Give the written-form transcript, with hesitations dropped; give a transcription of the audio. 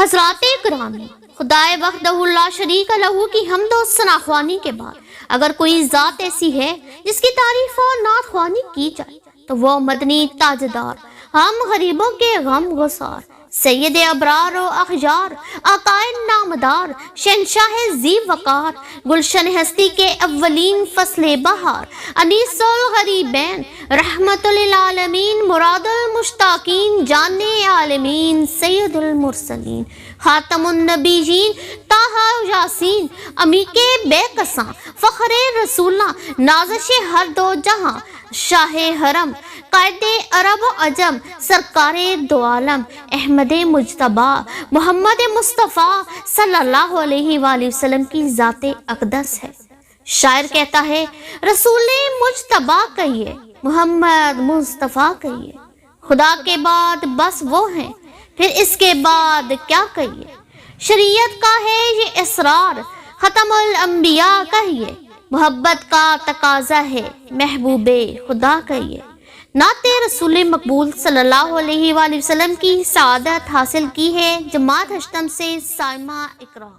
حضرات گرامی، خدائے وحدہ لا شریک لہو کی حمد و ثنا خوانی کے بعد اگر کوئی ذات ایسی ہے جس کی تعریف و نعت خوانی کی جائے تو وہ مدنی تاجدار، ہم غریبوں کے غم گسار، سید ابرار و اخیار، آقائے نامدار، شہنشاہ ذی وقار، گلشن ہستی کے اولین فصل بہار، انیس الغریبین، رحمت للعالمین، مراد المشتاقین، جان عالمین، سید المرسلین، خاتم النبیین، طٰہٰ یاسین، امی کے بے کساں، فخر رسولہ، نازش ہر دو جہاں، شاہ حرم، قائد عرب و عجم، سرکار دو عالم، احمد مجتبی، محمد مصطفیٰ صلی اللہ علیہ وآلہ وسلم کی ذات اقدس ہے۔ شاعر کہتا ہے رسول مجتبی کہیے، محمد مصطفیٰ کہیے، خدا کے بعد بس وہ ہیں، پھر اس کے بعد کیا کہیے، شریعت کا ہے یہ اسرار، ختم الانبیاء کہیے، محبت کا تقاضا ہے، محبوب خدا کہیے۔ نعت رسول مقبول صلی اللہ علیہ وآلہ وسلم کی سعادت حاصل کی ہے جماعت ہشتم سے سائمہ اکرام۔